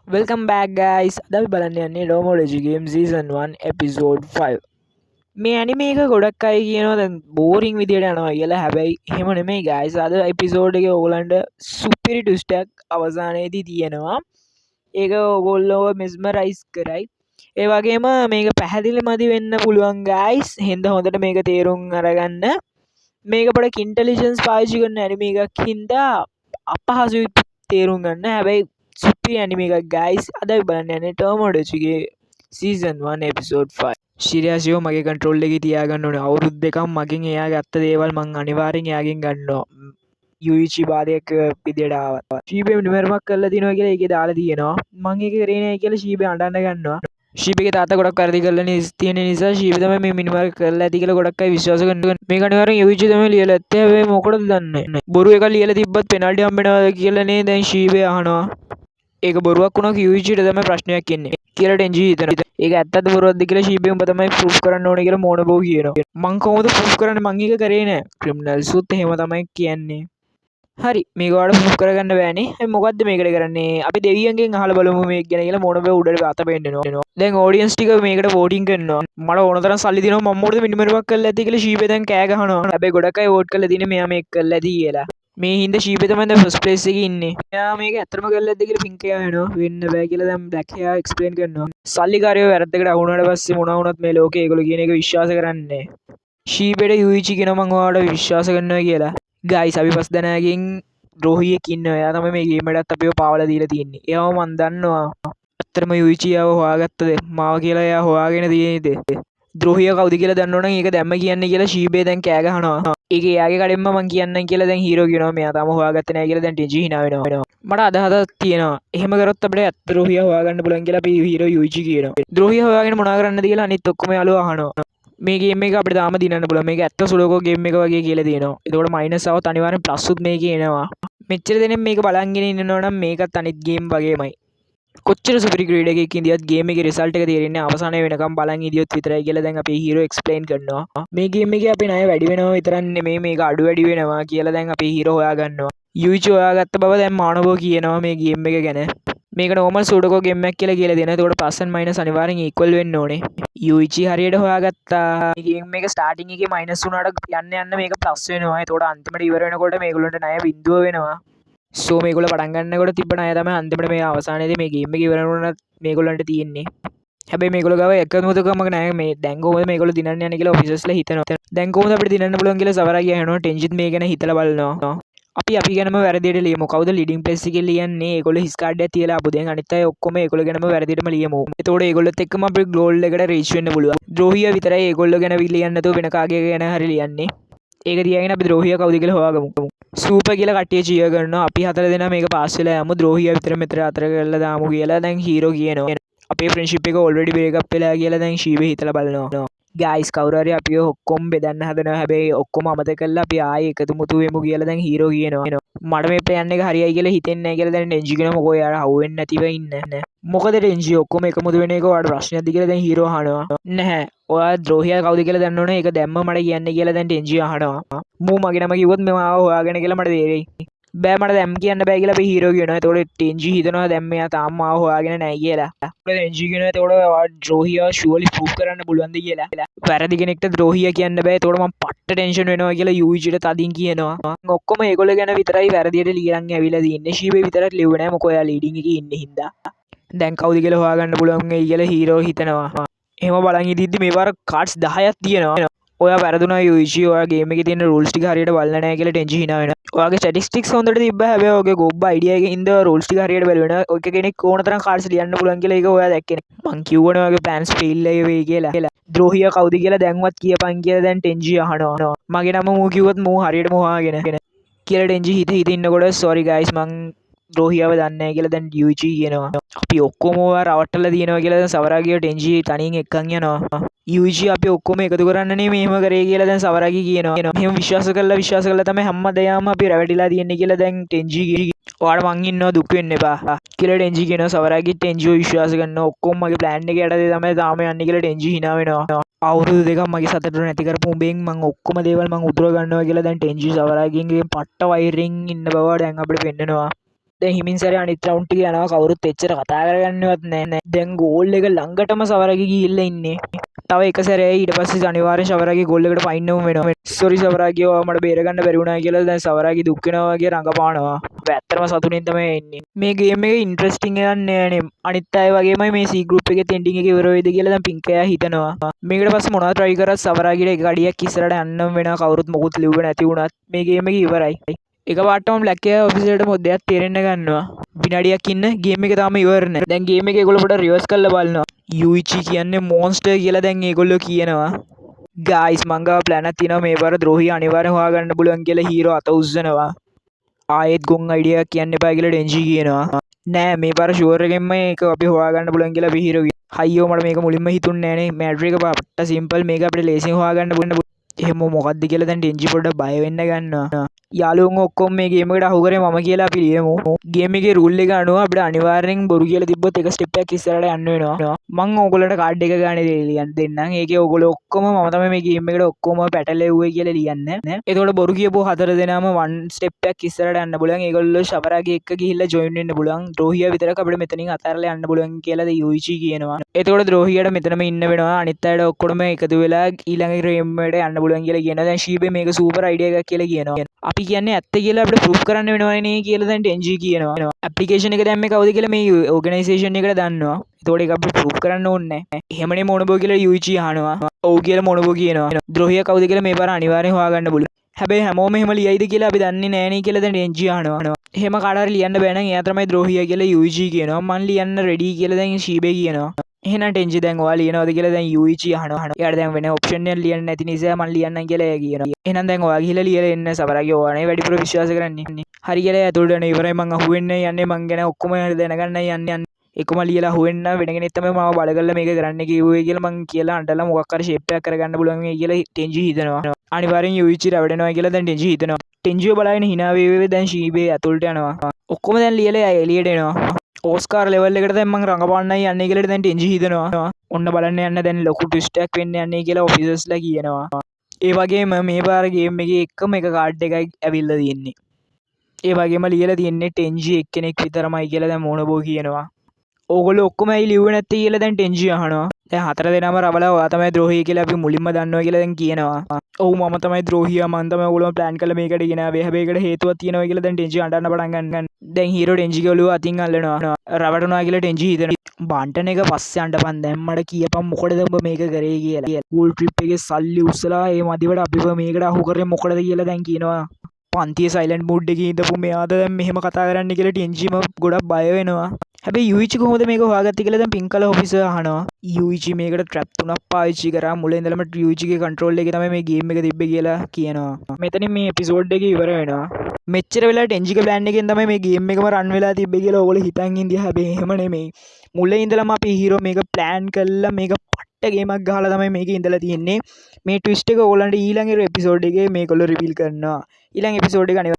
Welcome back guys. අද අපි බලන්න යන්නේ Romology Game Season 1 Episode 5. මේ ඇනිමේ එක ගොඩක් අය කියනවා දැන් බෝරින් විදියට යනවා කියලා. හැබැයි එහෙම නෙමෙයි guys. අද එපිසෝඩ් එකේ ඕගලන්ට සුපිරි ට්විස්ට් එකක් අවසානයේදී තියෙනවා. ඒක ඕගොල්ලෝ මෙස්මරයිස් කරයි. ඒ වගේම මේක පැහැදිලි මදි වෙන්න පුළුවන් guys. හින්දා හොඳට මේක තේරුම් අරගන්න. මේක පොඩක් ඉන්ටෙලිජන්ස් පාවිච්චි කරන ඇනිමේ එකක් හින්දා අපහසුයි තේරුම් ගන්න. හැබැයි සුපිරි ඇනිමේ එකක් guys. අද අපි බලන්න යන්නේ Tomodachi ගේ season 1 episode 5. ශිරියාසියෝ මගේ කන්ට්‍රෝල් එකේ තියාගන්න ඕනේ. අවුරුදු දෙකක් මගෙන් එයා ගත්ත දේවල් මං අනිවාර්යෙන් එයාගෙන් ගන්නවා. යුයිචි බාධයක් විදියට ආවත්. ශීබේ නිමර්මක් කරලා තිනවා කියලා ඒකේ දාලා තියෙනවා. මං ඒක කරේ නෑ කියලා ශීබේ අඬන්න ගන්නවා. ශීබේගේ තාත්තා ගොඩක් වැරදි කරලා තියෙන නිසා ශීබේ තමයි මේ මිනිමර්ක් කරලා ඇති කියලා ගොඩක් අය විශ්වාස කරනවා. මේක අනිවාර්යෙන් යුයිචි තමයි ලියලා ඇත්තේ. හැබැයි මොකටද දන්නේ නැහැ. බොරු එකක් ලියලා තිබ්බත් පෙනල්ටි හම්බෙනවා කියලා නේ දැන් ශීබේ අහනවා. ඒක බොරුවක් වුණා යුයිචිට තමයි ප්‍රශ්නයක් එන්නේ කියලා ටෙන්ජි හිතනවා. ඒක ඇත්තද බොරුවක්ද කියලා ශීබේ උඹ තමයි ප්‍රූෆ් කරන්න ඕනේ කියලා මෝනබෝ කියනවා. මං කොහොමද ප්‍රූෆ් කරන්නේ? මං ඒක කරේ නෑ. ක්‍රිමිනල්ස් උත් එහෙම තමයි කියන්නේ. හරි මේක ඔයාලට ප්‍රූෆ් කරගන්න බෑනේ. මොකද්ද මේකට කරන්නේ? අපි දෙවියන්ගෙන් අහලා බලමු මේක ගැන කියලා මෝනබෝ උඩට අත පෙන්නනවා. දැන් ඔඩියන්ස් ටික මේකට වෝටින් කරනවා. මට ඕන තරම් සල්ලි දෙනවා මම මොකටද මිනිමරුවක් කරලා ඇති කියලා ශීබේ දැන් කෑ ගහනවා. හැබැයි ගොඩක් අය වෝට් කරලා තියෙන්නේ මෙයා මේක කරලා ඇති කියලා. මේ හින්දා ශීපේ තමයි දැන් ෆස්ට් ප්ලේස් එකේ ඉන්නේ. එයා මේක ඇත්තටම කරලා ඇද්ද කියලා පින්ක් එකා වෙනවා. වෙන්න බෑ කියලා දැන් බ්ලැක් එයා එක්ස්ප්ලেইন කරනවා. සල්ලිකාරයෝ වැරද්දකට අහු වුණාට පස්සේ මොනවා වුණත් මේ ලෝකේ ඒගොල්ලෝ කියන එක විශ්වාස කරන්නේ නැහැ. ශීපේට යුයිචි කියනවා මම ඔයාලට විශ්වාස කරනවා කියලා. ගයිස් අපි පස් දෙනාගෙන් ද්‍රෝහියෙක් ඉන්නවා. එයා තමයි මේ ගේම් එකටත් අපිව පාවලා දීලා තියෙන්නේ. එයාව මන් දන්නවා. ඇත්තටම යුයිචි එයාව හොයාගත්තද? මාව කියලා එයා හොයාගෙන තියෙන්නේද? ද්‍රෝහිය කවුද කියලා දන්නවනම් ඒක දැම්ම කියන්නේ කියලා ශීබේ දැන් කෑ ගහනවා. ඒක එයාගේ කඩෙන්ම මං කියන්නම් කියලා දැන් හීරෝ කියනවා. මෙයා තාම හොයාගත්තේ නැහැ කියලා දැන් ටෙන්ජි hina වෙනවා. මට අදහසක් තියෙනවා. එහෙම කරොත් අපිට ඇත්ත ද්‍රෝහිය හොයාගන්න පුළුවන් කියලා අපි හීරෝ යුයිචි කියනවා. ද්‍රෝහිය හොයාගෙන මොනා කරන්නද කියලා අනිත් ඔක්කොම යාළුවෝ අහනවා. මේ ගේම් එක අපිට තාම දිනන්න පුළුවන්. මේක ඇත්ත සුලෝකෝ ගේම් එක වගේ කියලා තියෙනවා. එතකොට මයිනස් આવත් අනිවාර්යෙන් ප්ලස් උත් මේකේ එනවා. මෙච්චර දෙනෙක් මේක බලන්ගෙන ඉන්නනවා නම් මේකත් අනිත් ගේම් වගේමයි. කොච්චර සුපිරි ග්‍රේඩ් එකකින් ඉඳියත් ගේම් එකේ රිසල්ට් එක තේරෙන්නේ අවසානයේ වෙනකම් බලන් ඉදියොත් විතරයි කියලා දැන් අපේ හීරෝ එක්ස්ප්ලেইন කරනවා. මේ ගේම් එකේ අපේ ණය වැඩි වෙනවා විතරක් නෙමෙයි මේක අඩු වැඩි වෙනවා කියලා දැන් අපේ හීරෝ හොයාගන්නවා. යුයිචි හොයාගත්ත බව දැන් මානවෝ කියනවා මේ ගේම් එක ගැන. මේක නෝමල් සුඩෝකෝ ගේම් එකක් කියලා දෙනවා. ඒකට ප්ලස් and මයිනස් අනිවාර්යෙන් ඉක්වල් වෙන්න ඕනේ. යුයිචි හරියට හොයාගත්තා. මේ ගේම් එක ස්ටාර්ටින් එකේ මයිනස් වුණාට යන්න මේක ප්ලස් වෙනවා. ඒකට අන්තිමට ඉවර වෙනකොට මේගොල්ලන්ට ණය බිඳුව වෙනවා. සෝ මේගොල්ලෝ පටන් ගන්නකොට තිබ්බ ණය තමයි අන්තිමට මේ අවසානයේදී මේ ගේම් එක ඉවර වුණාට මේගොල්ලන්ට තියෙන්නේ. හැබැයි මේගොල්ලෝ ගාව එකමුතුකමක් නැහැ. මේ දැන් කොහොමද මේගොල්ලෝ දිනන්න යන්නේ කියලා ඔෆිසර්ස්ලා හිතනවා. දැන් කොහොමද අපිට දිනන්න පුළුවන් කියලා සවරා කියනවා. ටෙන්ජිත් මේ ගැන හිතලා බලනවා. අපි ගැනම වැරදියට ලියමු. කවුද ලීඩින් ප්ලේස් එකේ ලියන්නේ? ඒගොල්ලෝ හිස් කාඩ් එකක් තියලා ආපු. දැන් අනිත් අය ඔක්කොම ඒගොල්ලෝ ගැනම වැරදියටම ලියමු. එතකොට ඒගොල්ලොත් එක්කම අපි ගෝල් එකට රීච් වෙන්න පුළුවන්. ද්‍රෝහියා විතරයි ඒගොල්ලෝ ගැන ලියන්නේ නැතුව වෙන කාගේ ගැන හරි ලියන්නේ. ඒක තියාගෙන අපි ද්‍රෝහියා කවුද කියලා හොයාගමු. සූපර් කියලා කට්ටිය චීර් කරනවා. අපි හතර දෙනා මේක පාස් වෙලා යමු. ද්‍රෝහියා විතර මෙතන අතර කරලා දාමු කියලා දැන් හීරෝ කියනවා. අපේ ෆ්‍රෙන්ඩ්ෂිප් එක ඔල්රෙඩි බ්‍රේක් අප් වෙලා කියලා දැන් ශීබේ හිතලා බලනවා. ගයිස් කවුරු හරි අපිව ඔක්කොම බෙදන්න හදනවා. හැබැයි ඔක්කොම අමතක කරලා අපි ආයේ එකතු මුතු වෙමු කියලා දැන් හීරෝ කියනවා. මට මේ ප්ලෑන් එක හරියයි කියලා හිතෙන්නේ නැහැ කියලා දැන් ටෙන්ජි කියනවා. මොකෝ යාර හවු වෙන්නේ නැතිව ඉන්න. මොකද ටෙන්ජි ඔක්කොම එකමුතු වෙන එක ඔයාලට ප්‍රශ්නයක්ද කියලා දැන් හීරෝ අහනවා. නැහැ. ඔයා ද්‍රෝහියා කවුද කියලා දන්නවනේ. ඒක දැම්ම මට කියන්නේ කියලා දැන් ටෙන්ජි අහනවා. මූ මගේ නම කිව්වොත් මම ආව හොයාගෙන කියලා මට තේරෙයි. බෑ මට දැම් කියන්න බෑ කියලා අපි හීරෝ කියනවා. එතකොට ටෙන්ජි හිතනවා දැන් මෙයා තාම මාව හොයාගෙන නැහැ කියලා. ටෙන්ජි කියනවා එතකොට ඔයා ද්‍රෝහියා ෂුවර්ලි ප්‍රූෆ් කරන්න පුළුවන්ද කියලා. වැරදි කෙනෙක්ට ද්‍රෝහියා කියන්න බෑ. එතකොට මම පට්ට ටෙන්ෂන් වෙනවා කියලා යුයිචිට තදින් කියනවා. ඔක්කොම ඒගොල්ලෝ ගැන විතරයි වැරදියට ලියන් ඇවිල්ලා තියෙන්නේ. ශීබේ විතරක් ලිව්වේ නැහැ. මොකෝ එයා ලීඩින් එකේ ඉන්නේ හින්දා. දැන් කවුද කියලා හොයාගන්න පුළුවන් වෙයි කියලා හීරෝ හිතනවා. එහෙම බලන් ඉදිද්දි මේ වාර කාඩ්ස් 10ක් තියෙනවා. ඔයා වැරදුනා යුයිචි. ඔයා ගේම් එකේ තියෙන රූල්ස් ටික හරියට බලලා නැහැ කියලා ටෙන්ජි hina වෙනවා. ඔයාගේ ස්ටැටිස්ටික්ස් හොඳට තිබ්බා. හැබැයි ඔයාගේ ගොබ්බ අයිඩියා එකේ ඉඳලා රූල්ස් ටික හරියට බලුවේ නැහැ. ඔය කෙනෙක් ඕන තරම් කාඩ්ස් ලියන්න පුළුවන් කියලා ඒක ඔයා දැක්කේ නැහැ. මං කිව්වනේ ඔයාගේ ප්ලෑන්ස් ෆේල් වෙයි කියලා. ද්‍රෝහියා කවුද කියලා දැන්වත් කියපන් කියලා දැන් ටෙන්ජි අහනවා. මගේ නම මූ කිව්වොත් මූ හරියටම හොයාගෙන කියලා ටෙන්ජි හිත ඉන්නකොට සෝරි ගයිස් මං ද්‍රෝහියාව දන්නේ නැහැ කියලා දැන් යුයිචි කියනවා. අපි ඔක්කොම ඔයා රවට්ටලා දිනවා කියලා දැන් සවරාගිය ටෙන්ජි තනියෙන් එක්කන් යනවා. යුයිචි අපි ඔක්කොම එකතු කරන්නනේ මෙහෙම කරේ කියලා දැන් සවරාගි කියනවා. එහෙම විශ්වාස කළා තමයි හැමදාම අපි රැවටිලා තියෙන්නේ කියලා දැන් ටෙන්ජි ඔයාලා මං ඉන්නවා දුක් වෙන්න එපා කියලා ටෙන්ජි කියනවා. සවරාගි ටෙන්ජිව විශ්වාස කරනවා. ඔක්කොම මගේ ප්ලෑන් එක යටතේ තමයි තාම යන්නේ කියලා ටෙන්ජි hina වෙනවා. අවුරුදු දෙකක් මගේ සතට නැති කරපු උඹෙන් මං ඔක්කොම දේවල් මං උතුර ගන්නවා කියලා දැන් ටෙන්ජි සවරාගින්ගේ පට්ට වෛරෙන් ඉන්න බව දැන් අපිට පෙන්නනවා. දැන් හිමින් සැරේ අනිත් රවුන්ඩ් එක යනවා කවුරුත් එච්චර කතා කරගන්නවත් නැහැ. දැන් ගෝල් එක ළඟටම සවරාගේ ගිහිල්ලා ඉන්නේ. තව එක සැරේ ඊට පස්සේ අනිවාර්යෙන් සවරාගේ ගෝල් එකට ෆයින්නම වෙනවා. සෝරි සවරාගේ ඔයා මට බේරගන්න බැරි වුණා කියලා දැන් සවරාගේ දුක් වෙනවා වගේ රඟපානවා. ඇත්තටම සතුටින් තමයි ඉන්නේ. මේ ගේම් එක ඉන්ට්‍රස්ටිං එකක් නෑනේ. අනිත් අය වගේමයි මේ C group එකේ එන්ඩින් එක ඉවර වෙයිද කියලා දැන් පින්කයා හිතනවා. මේකට පස්සේ මොනවද try කරත් සවරාගිට එක ගඩියක් ඉස්සරහට යන්නම වෙනවා. කවුරුත් මොකුත් ලිව්වේ නැති වුණත් මේ ගේම් එක ඉවරයි. එක පාටම බ්ලැක් එකේ ඔෆිස් එකට මොද්දයක් තේරෙන්න ගන්නවා. විනාඩියක් ඉන්න ගේම් එක තාම ඉවර නෑ. දැන් ගේම් එක ඒගොල්ලෝ පොඩ්ඩක් රිවර්ස් කරලා බලනවා. යුයිචි කියන්නේ මොන්ස්ටර් කියලා දැන් ඒගොල්ලෝ කියනවා. ගායිස් මං ගාව ප්ලෑන් එකක් තියෙනවා මේ පාර ද්‍රෝහිය අනිවාර්යෙන් හොයාගන්න පුළුවන් කියලා හීරෝ අත උස්සනවා. ආයෙත් ගොන් අයිඩියා එකක් කියන්න එපා කියලා ඩෙන්ජි කියනවා. නෑ මේ පාර ෂුවර් එකෙන්ම ඒක අපි හොයාගන්න පුළුවන් කියලා අපි හීරෝ කියනවා. හයියෝ මට මේක මුලින්ම හිතුන්නේ නෑනේ. මැට්‍රික් එක පට්ට සිම්පල් මේක අපිට ලේසියෙන් හොයාගන්න පුළුවන්. එහෙම මොකද්ද කියලා දැන් ඩෙන්ජි පොඩ්ඩක් බය වෙන්න ගන්නවා. යාළුවෝ ඔක්කොම මේ ගේම් එකට අහු කරේ මම කියලා අපි ලියමු. ගේම් එකේ රූල් එක අනුව අපිට අනිවාර්යෙන් බොරු කියලා තිබ්බොත් එක ස්ටෙප් එකක් ඉස්සරහට යන්න වෙනවා. මම ඕගොල්ලන්ට කාඩ් එක ගානේ ලියන්න දෙන්නම්. ඒකේ ඕගොල්ලෝ ඔක්කොම මම තමයි මේ ගේම් එකට ඔක්කොම පැටලෙව්වේ කියලා ලියන්න. එතකොට බොරු කියපුව හතර දෙනාම වන් ස්ටෙප් එකක් ඉස්සරහට යන්න පුළුවන්. ඒගොල්ලෝ ශවරාගේ එක්ක ගිහිල්ලා ජොයින් වෙන්න පුළුවන්. ද්‍රෝහියා විතරක් අපිට මෙතනින් අතහැරලා යන්න පුළුවන් කියලා යුයිචි කියනවා. එතකොට ද්‍රෝහියාට මෙතනම ඉන්න වෙනවා. අනිත් අයට ඔක්කොම එකතු වෙලා ඊළඟ ගේම් එකට යන්න පුළුවන් කියලා කියනවා. දැන් ෂීබේ මේක සූපර් අයිඩියා එකක් කියලා කියනවා. අපි කියන්නේ ඇත්ත කියලා අපිට ප්‍රූෆ් කරන්න වෙනවනේ නේ කියලා දැන් ටෙන්ජි කියනවා. ඇප්ලිකේෂන් එක දැම්මේ කවුද කියලා මේ ඕගනයිසේෂන් එකට දන්නවා. ඒතකොට ඒක අපිට ප්‍රූෆ් කරන්න ඕනේ නැහැ. එහෙමනේ මොනබෝ කියලා යුයිචි අහනවා. ඔව් කියලා මොනබෝ කියනවා. ද්‍රෝහියා කවුද කියලා මේ පාර අනිවාර්යෙන් හොයාගන්න පුළුවන්. හැබැයි හැමෝම එහෙම ලියයිද කියලා අපි දන්නේ නැහැ නේ කියලා දැන් ටෙන්ජි අහනවා. එහෙම කාට හරි ලියන්න බෑ නම් එයා තමයි ද්‍රෝහියා කියලා යුයිචි කියනවා. මං ලියන්න රෙඩි කියලා දැන් ෂීබේ කියනවා. එහෙනම් ටෙන්ජි දැන් ඔයා ලියනවද කියලා දැන් යුයිචි අහනවා. එයාට දැන් වෙන ඔප්ෂන් එකක් ලියන්න නැති නිසා මං ලියන්නම් කියලා එයා කියනවා. එහෙනම් දැන් ඔයා ගිහලා ලියලා එන්න සබරාගේ ඕනේ වැඩිපුර විශ්වාස කරන්නේ. හරි කියලා ඇතුළට යන ඉවරයි මං අහුවෙන්නේ යන්නේ මං ගැන ඔක්කොම දැනගන්න යන්නේ. එකම ලියලා අහුවෙන්න වෙන කෙනෙක් තමයි මම බල කරලා මේක කරන්න කිව්වේ කියලා මං කියලා අඬලා මොකක් හරි ෂේප් එකක් කරගන්න පුළුවන් වෙයි කියලා ටෙන්ජි හිතනවා. අනිවාර්යෙන් යුයිචි රැවටෙනවා කියලා දැන් ටෙන්ජි හිතනවා. ටෙන්ජිව බලාගෙන hina වේවේ දැන් ෂීබේ ඇතුළට යනවා. ඔක්කොම දැන් ලියලා එළියට එනවා. ඕස්කාර් ලෙවල් එකට දැන් මං රඟපාන්නයි යන්නේ කියලා දැන් ටෙන්ජි හිතනවා. ඔන්න බලන්න යන්න දැන් ලොකු ට්විස්ට් එකක් වෙන්න යන්නේ කියලා ඔෆිසර්ස්ලා කියනවා. ඒ වගේම මේ පාර ගේම් එකේ එකම එක කාඩ් එකයි ඇවිල්ලා තියෙන්නේ. ඒ වගේම ලියලා තියෙන්නේ ටෙන්ජි එක්කෙනෙක් විතරමයි කියලා දැන් මොනබෝ කියනවා. ඕගොල්ලෝ ඔක්කොම ඇයි ලිව්වේ නැත්තේ කියලා දැන් ටෙන්ජි අහනවා. දැන් හතර දෙනාම රවලා ඔයා තමයි ද්‍රෝහිය කියලා අපි මුලින්ම දන්නවා කියලා දැන් කියනවා. ඔව් මම තමයි ද්‍රෝහියා මම තමයි ඔයගොල්ලෝ ප්ලෑන් කරලා මේකට ගෙනාවේ. හැබැයි ඒකට හේතුවක් තියෙනවා කියලා දැන් ටෙන්ජි අඬන්න පටන් ගන්නවා. දැන් හීරෝ ටෙන්ජිගේ ඔළුව අතින් අල්ලනවා. රවටුණා කියලා ටෙන්ජි හිතනවා. බන්ටන් එක පස්සේ අඬපන් දැන් මට කියපන් මොකටද උඹ මේක කරේ කියලා. ස්කූල් ට්‍රිප් එකේ සල්ලි උස්සලා ඒ මදිවට අපිව මේකට අහු කරේ මොකටද කියලා දැන් කියනවා. පන්තියේ සයිලන්ට් මූඩ් එකේ ඉඳපු මෙයාද දැන් මෙහෙම කතා කරන්න කියලා ටෙන්ජිම ගොඩක් බය වෙනවා. හැබැයි යුයිචි කොහොමද මේක හොයාගත්තේ කියලා දැන් පින්ක් කලර් ඔෆිසර් අහනවා. යුයිචි මේකට ට්‍රැප් තුනක් පාවිච්චි කරා. මුලින් ඉඳලම යුයිචිගේ කන්ට්‍රෝල් එකේ තමයි මේ ගේම් එක තිබ්බේ කියලා කියනවා. මෙතනින් මේ එපිසෝඩ් එක ඉවර වෙනවා. මෙච්චර වෙලා ටෙන්ජිගේ ප්ලෑන් එකෙන් තමයි මේ ගේම් එකම රන් වෙලා තිබ්බේ කියලා ඔයගොල්ලෝ හිතන් ඉඳියා. හැබැයි එහෙම නෙමෙයි. මුලින් ඉඳලම අපි හීරෝ මේක ප්ලෑන් කළා මේක පට්ට ගේමක් ගහලා තමයි මේකේ ඉඳලා තියෙන්නේ. මේ ට්විස්ට් එක ඔයගොල්ලන්ට ඊළඟ එපිසෝඩ් එකේ මේගොල්ලෝ රිවීල් කරනවා. ඊළඟ එපිසෝඩ් එක